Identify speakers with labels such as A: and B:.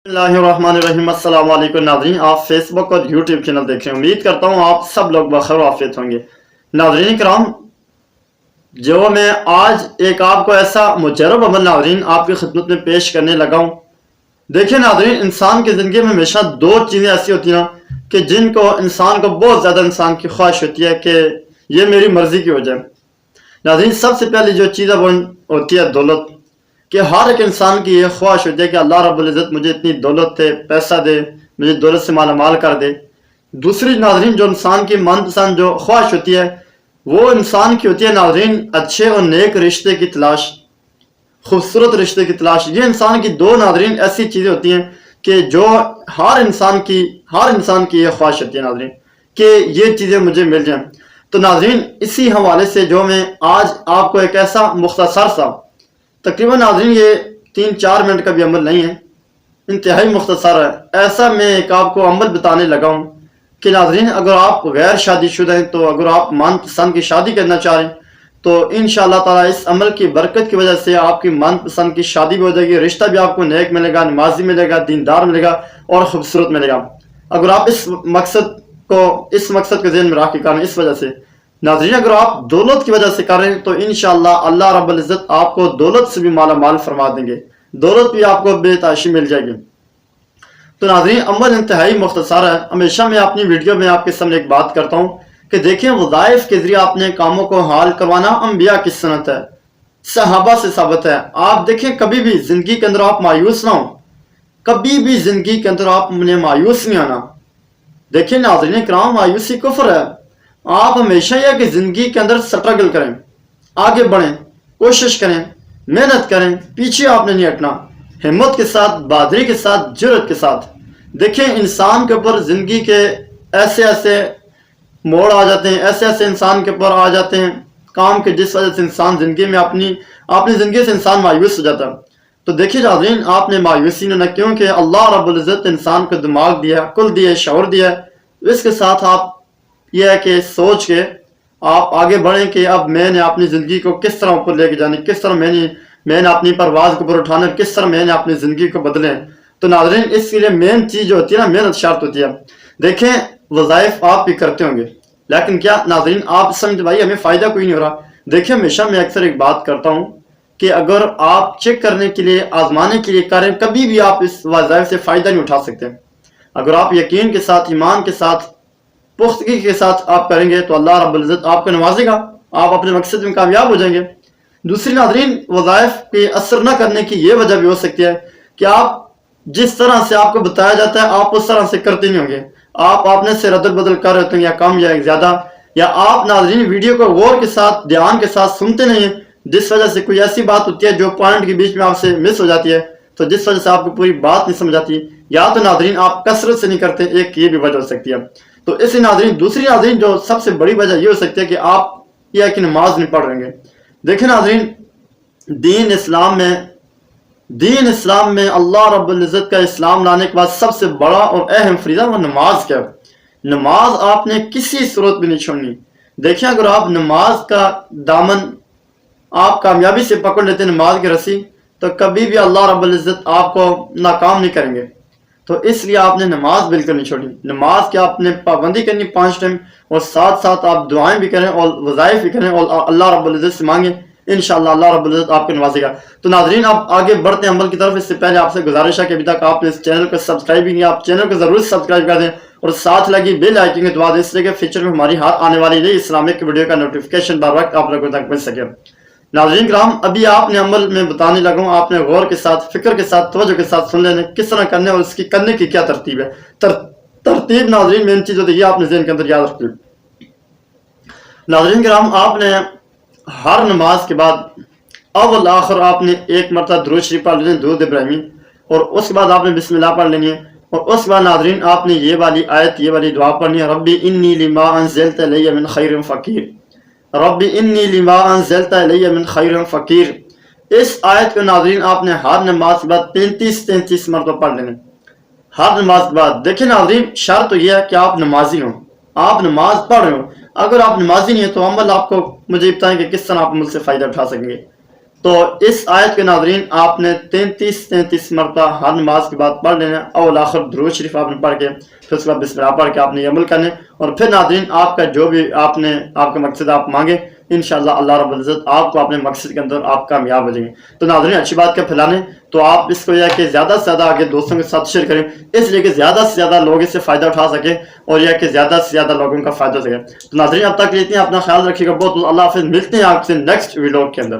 A: बिस्मिल्लाहिर्रहमानिर्रहीम। अस्सलाम वालेकुम नाज़रीन, आप फेसबुक और यूट्यूब चैनल देख रहे हैं। उम्मीद करता हूँ आप सब लोग बखैर आफियत होंगे। नाज़रीन कराम, जो मैं आज एक आपको ऐसा मुजरब अमल नाज़रीन आपकी खिदमत में पेश करने लगा हूँ। देखिए नाज़रीन, इंसान की ज़िंदगी में हमेशा दो चीज़ें ऐसी होती हैं कि जिनको इंसान को बहुत ज़्यादा इंसान की ख्वाहिश होती है कि ये मेरी मर्ज़ी की हो जाए। नाज़रीन, सबसे पहली जो चीज़ है वो होती है दौलत, कि हर एक इंसान की ये ख्वाहिश होती है कि अल्लाह रब्बुल इज़्ज़त मुझे इतनी दौलत दे, पैसा दे, मुझे दौलत से माला माल कर दे। दूसरी नाज़रीन जो इंसान की मनपसंद जो ख्वाहिश होती है वो इंसान की होती है नाज़रीन अच्छे और नेक रिश्ते की तलाश, खूबसूरत रिश्ते की तलाश। ये इंसान की दो नाज़रीन ऐसी चीज़ें होती हैं कि जो हर इंसान की ये ख्वाहिश होती है नाज़रीन कि ये चीज़ें मुझे मिल जाएं। तो नाज़रीन, इसी हवाले से जो मैं आज आपको एक ऐसा मुख्तसर सा, तकरीबन नाज़रीन ये 3-4 मिनट का भी अमल नहीं है, इंतहाई मुख्तसर है, ऐसा मैं एक आपको अमल बताने लगा हूँ कि नाज़रीन अगर आप गैर शादीशुदा हैं, तो अगर आप मनपसंद की शादी करना चाह रहे हैं तो इंशाअल्लाह ताला इस अमल की बरकत की वजह से आपकी मनपसंद की शादी भी हो जाएगी, रिश्ता भी आपको नेक मिलेगा, नमाजी मिलेगा, दीनदार मिलेगा और खूबसूरत मिलेगा। अगर आप इस मकसद को ज़हन में रख के करें, इस वजह से नाज़रीन अगर आप दौलत की वजह से करें तो इंशाअल्लाह अल्लाह रब्बुल इज़्ज़त आपको दौलत से भी माला माल फरमा देंगे, दौलत भी आपको बेताशी मिल जाएगी। तो नाज़रीन अमल इंतहाई मुख्तसर है। हमेशा मैं अपनी वीडियो में आपके सामने एक बात करता हूँ कि देखिए, वज़ाइफ के जरिए अपने कामों को हाल करवाना अंबिया की सुन्नत है, सहाबा से साबित है। आप देखें, कभी भी जिंदगी के अंदर आप मायूस ना हो, कभी भी जिंदगी के अंदर आपने मायूस नहीं आना। देखिए नाज़रीन किराम, मायूसी कुफ्र है। आप हमेशा यह कि जिंदगी के अंदर स्ट्रगल करें, आगे बढ़ें, कोशिश करें, मेहनत करें, पीछे आपने नहीं हटना, हिम्मत के साथ, बहादुरी के साथ, जुर्रत के साथ। देखें, इंसान के ऊपर जिंदगी के ऐसे ऐसे मोड़ आ जाते हैं, ऐसे ऐसे इंसान के ऊपर आ जाते हैं काम के जिस वजह से इंसान जिंदगी में अपनी जिंदगी से इंसान मायूस हो जाता है। तो देखिए नाज़रीन, आपने मायूसी न, क्योंकि अल्लाह रब्बुल इज़्ज़त इंसान को दिमाग दिया, अक्ल दिया, शऊर दिया। इसके साथ आप यह है कि सोच के आप आगे बढ़ें कि अब मैंने अपनी ज़िंदगी को किस तरह ऊपर लेके जाने, किस तरह मैंने अपनी परवाज़ को ऊपर उठाना, किस तरह मैंने अपनी ज़िंदगी को बदलें। तो नाज़रीन इसके लिए मेन चीज़ जो होती है ना, मेहनत शर्त होती है। देखें, वज़ाइफ आप भी करते होंगे, लेकिन क्या नाज़रीन आप समझते भाई हमें फ़ायदा कोई नहीं हो रहा। देखिए, हमेशा मैं अक्सर एक बात करता हूँ कि अगर आप चेक करने के लिए, आजमाने के लिए करें, कभी भी आप इस वज़ाइफ से फ़ायदा नहीं उठा सकते। अगर आप यकीन के साथ, ईमान के साथ, पुख्तगी के साथ आप करेंगे तो अल्लाह रब्बुल इज़्ज़त आपको नवाजेगा, आप अपने मकसद में कामयाब हो जाएंगे। दूसरी नाज़रीन, वज़ाइफ पे असर न करने की ये वजह भी हो सकती है कि आप जिस तरह से आपको बताया जाता है आप उस तरह से करते नहीं होंगे। आप अपने से रद्द बदल कर रहे होते हैं, या कम या ज़्यादा, या आप नाज़रीन वीडियो को गौर के साथ, ध्यान के साथ सुनते नहीं हैं, जिस वजह से कोई ऐसी बात होती है जो पॉइंट के बीच में आपसे मिस हो जाती है, तो जिस वजह से आपको पूरी बात नहीं समझ आती। या तो नाज़रीन आप कसरत से नहीं करते, एक ये भी वजह हो सकती है। तो इसी नाज़रीन दूसरी नाज़रीन जो सबसे बड़ी वजह ये हो सकती है कि आप यह कि नमाज नहीं पढ़ रहे हैं। देखिए नाज़रीन, दीन इस्लाम में अल्लाह रब्बुल इज़्ज़त का इस्लाम लाने के बाद सबसे बड़ा और अहम फरीज़ा वो नमाज का। नमाज आपने किसी सूरत में नहीं छोड़नी। देखिए, अगर आप नमाज का दामन आप कामयाबी से पकड़ लेते हैं, नमाज की रस्सी, तो कभी भी अल्लाह रब्बुल इज़्ज़त आपको नाकाम नहीं करेंगे। तो इसलिए आपने नमाज बिल्कुल नहीं छोड़ी। नमाज की आपने पाबंदी करनी 5 टाइम, और साथ साथ आप दुआएं भी करें और वज़ाइफ भी करें और अल्लाह रब्बुल इज़्ज़त से मांगे, इंशाअल्लाह अल्लाह रब्बुल इज़्ज़त आपको नवाजेगा। तो नाज़रीन आप आगे बढ़ते हैं अमल की तरफ। इससे पहले आपसे गुजारिश है कि अभी तक आपने इस चैनल को सब्सक्राइब भी नहीं, आप चैनल को ज़रूर सब्सक्राइब कर दें और साथ लगी बेल आइकन के दबा दें, इसलिए कि फ्यूचर में हमारी हर आने वाली नई इस्लामिक वीडियो का नोटिफिकेशन बर वक्त आप लोगों तक पहुँच सके। नाज़रीन किराम, अभी आपने अमल में बताने लगा हूँ, आपने गौर के साथ, फिक्र के साथ, तवज्जो के साथ सुन लेने किस तरह करने और इसकी करने की क्या तरतीब है। तरतीब नाज़रीन मेन चीज़ होती है, आपने ज़हन के अंदर याद रखी। नाज़रीन किराम, आपने हर नमाज के बाद अव्वल आखिर आपने एक मरतबा दुरूद शरीफ पढ़ लेनी, दुरूद इब्राहिमी, और उसके बाद आपने बिस्मिल्लाह पढ़ लेनी है, और उसके बाद नाज़रीन आपने ये वाली आयत, ये वाली दुआ पढ़नी है, रब्बी इन्नी लिमा अंज़लता इलैया मिन खैरिन फ़कीर, रब्बी इन्नी लिमा अंज़लता इलैया मिन खैरिन फ़कीर। इस आयत को नाज़रीन आपने हर नमाज के बाद 33 मरतबा पढ़ लेने, हर नमाज के बाद। देखिए नाज़रीन, शर्त तो यह है कि आप नमाजी हो, आप नमाज पढ़ रहे हो। अगर आप नमाजी नहीं है तो अमल आपको, मुझे बताएं कि किस तरह आप अमल से फ़ायदा उठा सकेंगे। تو اس آیت کے ناظرین آپ نے 33 مرتبہ ہر نماز کے بعد پڑھ لینا، اول آخر درود شریف آپ نے پڑھ کے پھر اس کے بعد بسم اللہ پڑھ کے آپ نے یہ عمل کرنے، اور پھر ناظرین آپ کا جو بھی آپ کا مقصد آپ مانگے انشاءاللہ اللہ رب العزت آپ کو اپنے مقصد کے اندر آپ کامیاب ہو جائیں گے۔ تو ناظرین اچھی بات کا پھیلانے، تو آپ اس کو یہ کہ زیادہ سے زیادہ آگے دوستوں کے ساتھ شیئر کریں، اس لیے کہ زیادہ سے زیادہ لوگ اس سے فائدہ اٹھا سکیں اور یہ کہ زیادہ سے زیادہ لوگوں کا فائدہ ہو سکے۔ تو ناظرین اب تک لیتے ہیں، اپنا خیال رکھیے گا، بہت بہت اللہ حافظ، ملتے ہیں آپ سے نیکسٹ ویلوگ کے اندر۔